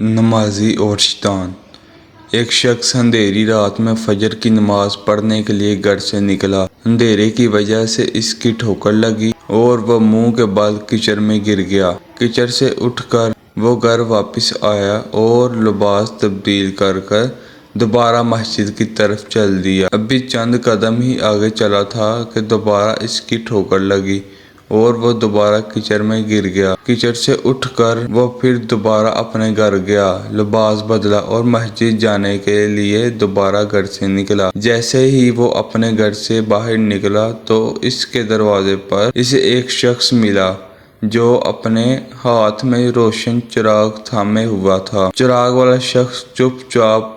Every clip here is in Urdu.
نمازی اور شیطان۔ ایک شخص اندھیری رات میں فجر کی نماز پڑھنے کے لیے گھر سے نکلا۔ اندھیرے کی وجہ سے اس کی ٹھوکر لگی اور وہ منہ کے بل کیچڑ میں گر گیا۔ کیچڑ سے اٹھ کر وہ گھر واپس آیا اور لباس تبدیل کر دوبارہ مسجد کی طرف چل دیا۔ ابھی چند قدم ہی آگے چلا تھا کہ دوبارہ اس کی ٹھوکر لگی اور وہ دوبارہ کیچڑ میں گر گیا۔ کیچڑ سے اٹھ کر وہ پھر دوبارہ اپنے گھر گیا، لباس بدلا اور مسجد جانے کے لیے دوبارہ گھر سے نکلا۔ جیسے ہی وہ اپنے گھر سے باہر نکلا تو اس کے دروازے پر اسے ایک شخص ملا جو اپنے ہاتھ میں روشن چراغ تھامے ہوا تھا۔ چراغ والا شخص چپ چاپ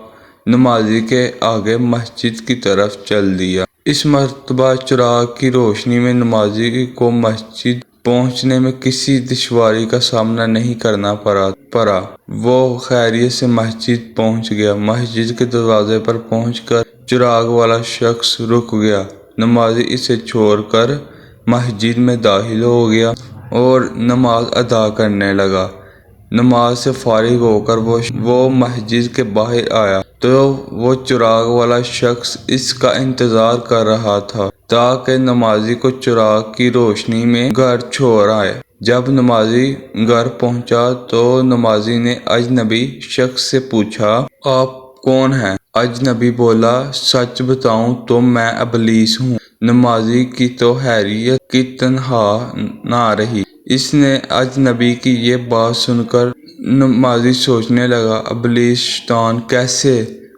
نمازی کے آگے مسجد کی طرف چل دیا۔ اس مرتبہ چراغ کی روشنی میں نمازی کو مسجد پہنچنے میں کسی دشواری کا سامنا نہیں کرنا پڑا۔ وہ خیریت سے مسجد پہنچ گیا۔ مسجد کے دروازے پر پہنچ کر چراغ والا شخص رک گیا۔ نمازی اسے چھوڑ کر مسجد میں داخل ہو گیا اور نماز ادا کرنے لگا۔ نماز سے فارغ ہو کر وہ مسجد کے باہر آیا تو وہ چراغ والا شخص اس کا انتظار کر رہا تھا تاکہ نمازی کو چراغ کی روشنی میں گھر چھوڑ آئے۔ جب نمازی گھر پہنچا تو نمازی نے اجنبی شخص سے پوچھا، آپ کون ہیں؟ اجنبی بولا، سچ بتاؤں تو میں ابلیس ہوں۔ نمازی کی تو حیرت کی انتہا نہ رہی۔ اس نے اجنبی کی یہ بات سن کر نمازی سوچنے لگا، ابلیس شیطان کیسے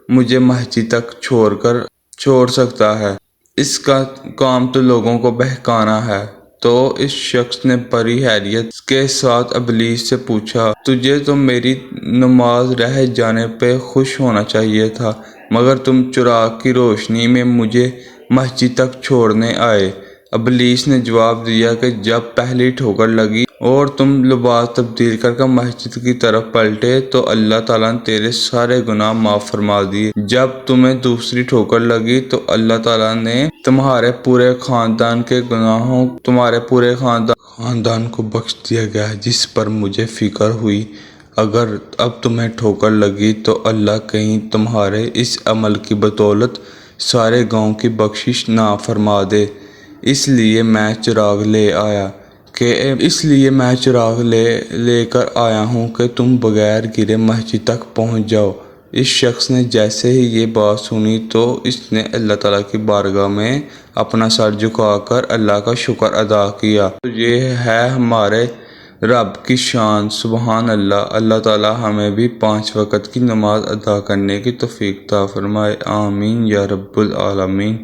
مجھے مسجد تک چھوڑ سکتا ہے؟ اس کا کام تو لوگوں کو بہکانا ہے۔ تو اس شخص نے بڑی حیرت کے ساتھ ابلیس سے پوچھا، تجھے تو میری نماز رہ جانے پہ خوش ہونا چاہیے تھا، مگر تم چراغ کی روشنی میں مجھے مسجد تک چھوڑنے آئے۔ ابلیس نے جواب دیا کہ جب پہلی ٹھوکر لگی اور تم لباس تبدیل کر مسجد کی طرف پلٹے تو اللہ تعالیٰ نے تیرے سارے گناہ معاف فرما دیے۔ جب تمہیں دوسری ٹھوکر لگی تو اللہ تعالیٰ نے تمہارے پورے خاندان کے گناہوں تمہارے پورے خاندان کو بخش دیا گیا ہے، جس پر مجھے فکر ہوئی اگر اب تمہیں ٹھوکر لگی تو اللہ کہیں تمہارے اس عمل کی بدولت سارے گناہوں کی بخشش نہ فرما دے۔ اس لیے میں چراغ لے کر آیا ہوں کہ تم بغیر گرے مسجد تک پہنچ جاؤ۔ اس شخص نے جیسے ہی یہ بات سنی تو اس نے اللہ تعالیٰ کی بارگاہ میں اپنا سر جھکا کر اللہ کا شکر ادا کیا۔ تو یہ ہے ہمارے رب کی شان، سبحان اللہ۔ اللہ تعالیٰ ہمیں بھی 5 وقت کی نماز ادا کرنے کی توفیق عطا فرمائے، آمین یا رب العالمین۔